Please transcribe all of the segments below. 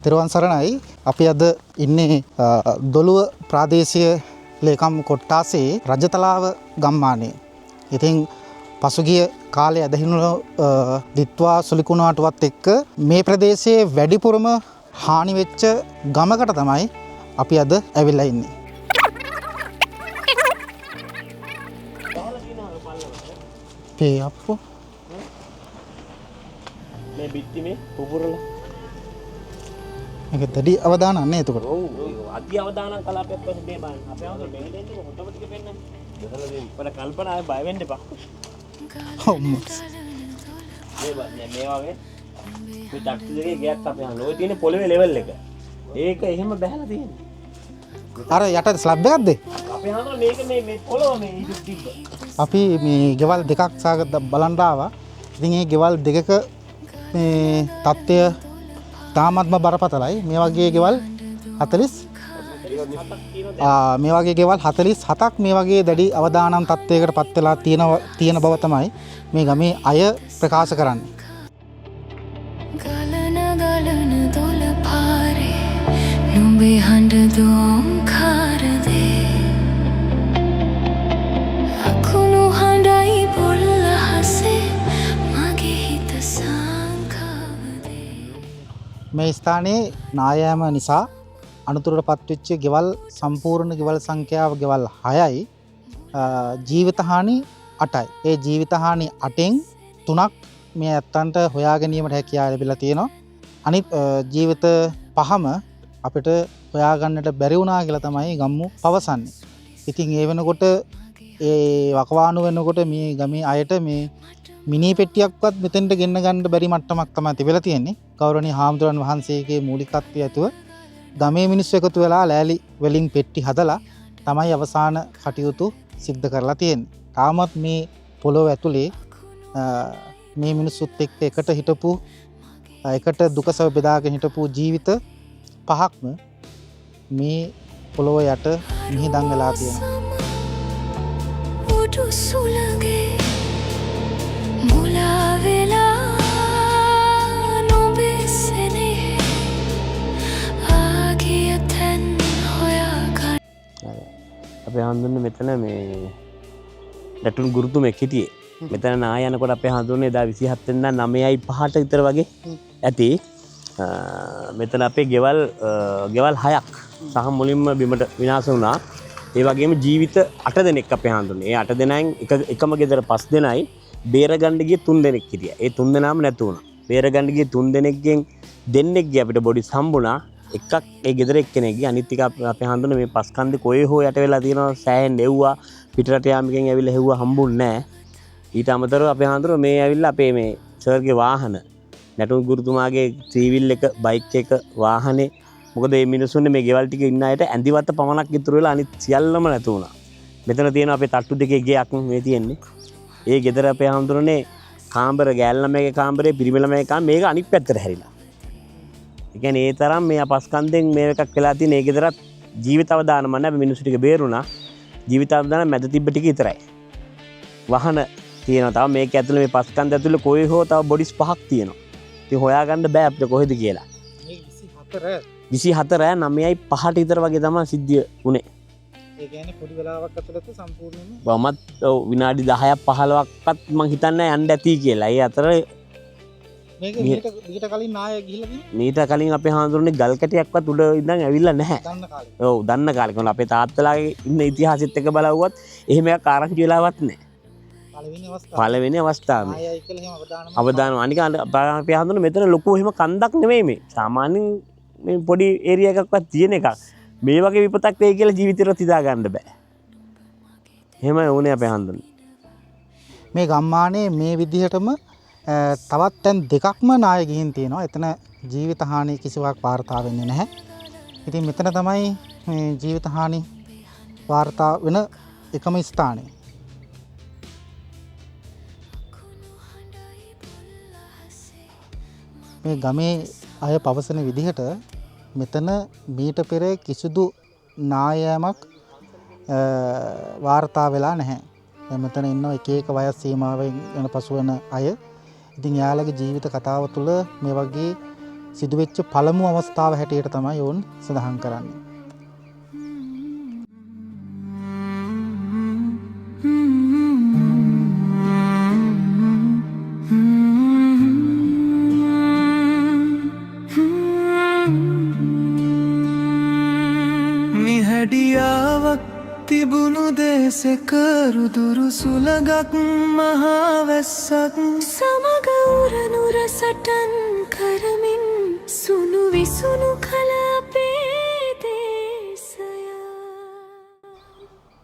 තෙරුවන් සරණයි. අපි අද ඉන්නේ දොළුව ප්‍රාදේශීය ලේකම් කොට්ටාසේ රජතලාව ගම්මානයේ. ඉතින් පසුගිය කාලේ ඇදහිනු දිත්වා සුලිකුණාටුවත් එක්ක මේ ප්‍රදේශයේ වැඩිපුරම හානි වෙච්ච ගමකට තමයි අපි අද ඇවිල්ලා ඉන්නේ. පේ අප්පෝ මේ බිත්ති මේ පුපුරලා මේක දැඩි අවදානක් නේ එතකොට. ඔව් අධි අවදානක් කලාපයක් වශයෙන් මේ බලන්න. අපේ අහුර මෙහෙ දෙන්නේ හොටම ටික පෙන්නන්නේ. දෙකලා දෙන්න. ඔයාලා කල්පනා ආයේ බය වෙන්න එපා. ඔව් මේ වගේ මේ ටැක්සි දෙකේ ගෑක් අපේ අහුර. ඔය තියෙන පොළවේ ලෙවල් එක. ඒක එහෙම බහැලා තියෙන්නේ. අර යට ස්ලැබ් එකක්ද? අපේ අහුර මේක මේ පොළව මේ ඉදු තිබ්බ. අපි මේ ගෙවල් දෙකක් සාගත බලන්න ආවා. ඉතින් මේ ගෙවල් දෙකක මේ තත්ත්වය තාමත්ම බරපතලයි. මේ වගේ ගෙවල් 47ක් මේ වගේ දැඩි අවදානම් තත්ත්වයකට පත් වෙලා තියෙන බව තමයි මේ ගමේ අය ප්‍රකාශ කරන්නේ. ගලන දොල පාරේ නුඹේ හඬ දෝංකාර දේ අකුණු හඬයි පොල්ලහසේ මගේ හිත සංකාවදේ. මේ ස්ථානයේ නායෑම නිසා අනතුරට පත්වෙච්ච ගෙවල් සම්පූර්ණ ගෙවල් සංඛ්‍යාව ගෙවල් 6යි. ජීවිත හානි 8යි. ඒ ජීවිත හානි 8න් 3ක් මේ ඇත්තන්ට හොයා ගැනීමට හැකියාව ලැබිලා තියෙනවා. අනිත් ජීවිත 5ම අපිට හොයාගන්නට බැරි වුණා කියලා තමයි ගම්මු පවසන්නේ. ඉතින් ඒ වෙනකොට ඒ වකවානු වෙනකොට මේ ගමේ අයට මේ මිනි පෙට්ටියක්වත් මෙතෙන්ට ගෙන්න ගන්න බැරි මට්ටමක් තමයි තිබිලා තියෙන්නේ. ගෞරවනීය හාමුදුරන් වහන්සේගේ මූලිකත්වය ඇතුව ගමේ මිනිස්සු එකතු වෙලා ලෑලි වලින් පෙට්ටි හදලා තමයි අවසාන කටයුතු සිද්ධ කරලා තියෙන්නේ. තාමත් මේ පොළොව ඇතුලේ මේ මිනිස්සුත් එක්ක එකට හිටපු එකට දුකසව බෙදාගෙන හිටපු ජීවිත 5ක්ම මේ පොළොව යට මිහිදන් වෙලා තියෙනවා. උඩු සුළඟේ මුලා වෙලා නොබේ සෙනෙහි ආගිය තැන් හොයාගන්න. අපේ හඳුන්නේ මෙතන මේ නැටුම් ගුරුතුමෙක් හිටියේ. මෙතන නා යනකොට අපේ හඳුන්නේ එදා 27 වෙනිදා 9:05ට විතර වගේ ඇති. මෙතන අපේ ගෙවල් 6ක් සහ මුලින්ම බිමට විනාශ වුණා. ඒ වගේම ජීවිත 8 දෙනෙක් අපේ හඳුන්නේ. ඒ 8 දෙනායින් එකම ගෙදර 5 දෙනයි බේරගන්න ගිය 3 දෙනෙක් හිටියා. ඒ 3 දෙනාම නැතු වුණා. බේරගන්න ගිය 3 දෙනෙක්ගෙන් දෙන්නෙක් ගිය අපිට බොඩි සම්බුණා. එකක් ඒ ගෙදර එක්කෙනෙක් ගියා. අනිත් එක අපේ හඳුන්නේ මේ පස් කන්දේ කොහේ හෝ යට වෙලා තියෙනවා. සෑහෙන් එව්වා. පිටරට යාමකින් ඇවිල්ලා හෙව්වා හම්බුන්නේ නැහැ. ඊට අමතරව අපේ හඳුරෝ මේ ඇවිල්ලා අපේ මේ සර්ගේ වාහන නැටුම් ගුරුතුමාගේ ත්‍රිවිල් එක බයික් එක වාහනේ මොකද මේ මිනිස්සුන්ගේ මේ ගෙවල් ටික ඉන්න අයට ඇඳිවත්ත පමණක් ඉතුරු වෙලා අනිත් සියල්ලම නැතු වුණා. මෙතන තියෙන අපේ තට්ටු දෙකේ ගෙයක් මේ තියෙන්නේ. ඒ ගෙදර අපේ හඳුරන්නේ කාමර ගෑල් ළමයිගේ කාමරේ පිරිමි ළමයිගේ කාමර මේක අනිත් පැත්තට හැරිලා. ඒ කියන්නේ ඒ තරම් මේ අපස්කන්දෙන් මේ එකක් වෙලා තියෙන ඒ ගෙදරත් ජීවිත අවදානම නැහැ මිනිස්සු ටික බේරුණා. ජීවිත අවදාන මැද තිබ්බ ටික විතරයි. වහන තියෙනවා. තව මේක ඇතුලේ මේ පස්කන්ද ඇතුලේ කොහේ හෝ තව බොඩිස් 5ක් තියෙනවා. ඉතින් හොයාගන්න බෑ අපිට කොහෙද කියලා. මේ 24 9:05ට විතර වගේ තමයි සිද්ධිය උනේ. ඒ කියන්නේ පොඩි වෙලාවක් ඇතුළත සම්පූර්ණයෙන්ම වමත් විනාඩි 10ක් 15ක්වත් මං හිතන්නේ යන්න ඇති කියලා. ඒ අතර මේක මීට කලින් නාය ගිහිල්ලා තියෙනවා. මීට කලින් අපේ හාමුදුරනේ ගල් කැටයක්වත් උඩ ඉඳන් ඇවිල්ලා නැහැ. දන්න කාලේ. ඔව් දන්න කාලේ. කොහොම අපේ තාත්තලාගේ ඉන්න ඉතිහාසෙත් එක බලවුවත් එහෙම එකක් ආරංචි වෙලාවත් නැහැ. පළවෙනි අවස්ථාව. නායයි කියලා එහෙම අවදානම් අනික අපේ හාමුදුරනේ මෙතන ලොකු එහෙම කන්දක් නෙමෙයි මේ. සාමාන්‍යයෙන් මේ පොඩි ඒරියා එකක්වත් තියෙන එකක්. මේ වගේ විපතක් වෙයි කියලා ජීවිතේට හිතා ගන්න බෑ. එහෙම වුණේ අපේ හාමුදුරනේ. මේ ගම්මානයේ මේ විදිහටම තවත් තැන් දෙකක්ම නාය ගිහින් තියෙනවා. එතන ජීවිත හානි කිසිවක් වාර්තා වෙන්නේ නැහැ. ඉතින් මෙතන තමයි මේ ජීවිත හානි වාර්තා වෙන එකම ස්ථානය. මේ ගමේ අය පවසන විදිහට මෙතන මීට පෙර කිසිදු නායෑමක් වාර්තා වෙලා නැහැ. මෙතන ඉන්න එක එක වයස් සීමාවෙන් යන පසු වෙන අය. ඉතින් යාළගේ ජීවිත කතාව තුළ මේ වගේ සිදුවෙච්ච පළමු අවස්ථාව හැටියට තමයි ඔවුන් සඳහන් කරන්නේ. නිහඩියාවක් තිබුණු දේසෙකරු දුරු සුළගක් මහාවැස්සක් සමග උරනුර සටන් කරමින් සුණු විසුණු කළ අපේ දේශය.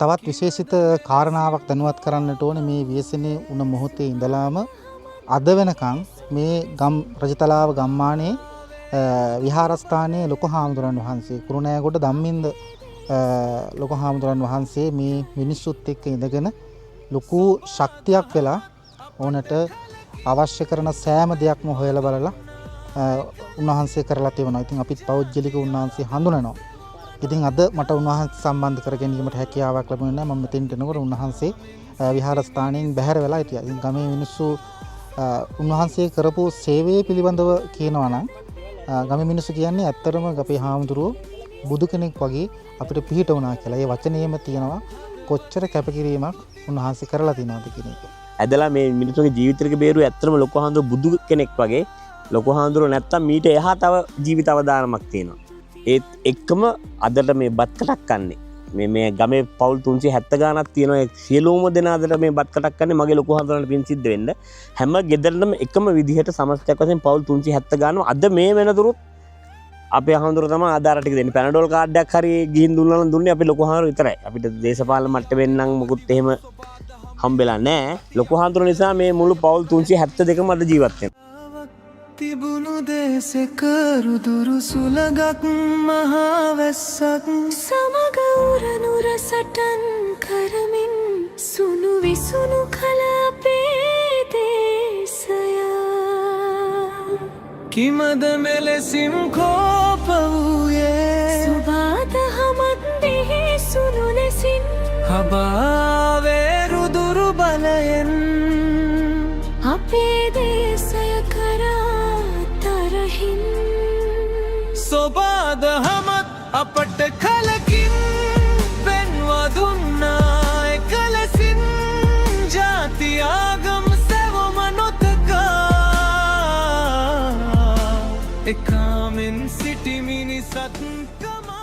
තවත් විශේෂිත කාරණාවක් දැනුවත් කරන්නට ඕනේ මේ ව්‍යසනයේ උන මොහොතේ ඉඳලාම අද වෙනකන් මේ රජතලාව ගම්මානයේ විහාරස්ථානයේ ලොකු හාමුදුරන් වහන්සේ කුරුණෑගොඩ ධම්මින්ද ලොකු හාමුදුරන් වහන්සේ මේ මිනිස්සුත් එක්ක ඉඳගෙන ලොකු ශක්තියක් වෙලා ඕනට අවශ්‍ය කරන සෑම දෙයක්ම හොයලා බලලා උන්වහන්සේ කරලා තියෙනවා. ඉතින් අපිත් පෞද්ගලික උන්වහන්සේ හඳුනනවා. ඉතින් අද මට උන්වහන්සේ සම්බන්ධ කර ගැනීමට හැකියාවක් ලැබුණේ නැහැ. මම මෙතෙන්ට එනකොට උන්වහන්සේ විහාරස්ථානයෙන් බැහැර වෙලා හිටියා. ඉතින් ගමේ මිනිස්සු උන්වහන්සේ කරපු සේවය පිළිබඳව කියනවා නම් ගමේ මිනිස්සු කියන්නේ ඇත්තටම අපේ හාමුදුරුවෝ බුදු කෙනෙක් වගේ අපිට පිහිට වුණා කියලා. ඒ වචනේම තියෙනවා කොච්චර කැපකිරීමක් උන්වහන්සේ කරලා තියෙනවද කියන එක. ඇදලා මේ මිනිස්සුගේ ජීවිතයක බේරුව ඇත්තටම ලොකු හාමුදුරුවෝ බුදු කෙනෙක් වගේ. ලොකු හාමුදුරුවෝ නැත්තම් මීට එහා තව ජීවිත අවදානමක් තියෙනවා. ඒත් එක්කම අදට මේ බත් කටක් කන්නේ. මේ ගමේ පවුල් 370 ගානක් තියෙනවා. ඒ සියලුම දෙනා අදට මේ බත් කටක් කන්නේ මගේ ලොකු හාමුදුරුවන්ට පින් සිද්ධ වෙන්න. හැම ගෙදරටම එකම විදිහට සමස්තයක් වශයෙන් පවුල් 370 ගානම අද මේ වෙනතුරුත් අපේ හාමුදුරුවෝ තමයි ආධාර ටික දෙන්නේ. පැනඩෝල් කාඩ් එකක් හරි ගිහින් දුන්නා නම් දුන්නේ අපේ ලොකු හාමුදුරුවෝ විතරයි. අපිට දේශපාලන මට්ටමෙන් නම් මොකුත් එහෙම හම්බෙලා නැහැ. ලොකු හාමුදුරුවෝ නිසා මේ මුළු පවුල් 372ම අද ජීවත් වෙනවා. තිබුණු දේසෙකරු දුරු සුළගක් මහාවැස්සක් සමග උරනුර සටන් කරමින් සුණු විසුණු කළ අපේ දේශය. කිමද මෙලෙසින් කෝප වූයේ සුබාද හමත් බිහිසුණු ලෙසින් හබාවේ රුදුරු බලයෙන් අපේ දේශය කරා තරහින් සොබාද හමත් අපට කලකින් පෙන්වා දුන්නා එකලසින් ජාති ආගම සැවම නොතකා එකාමෙන් සිටි මිනිසත් කමා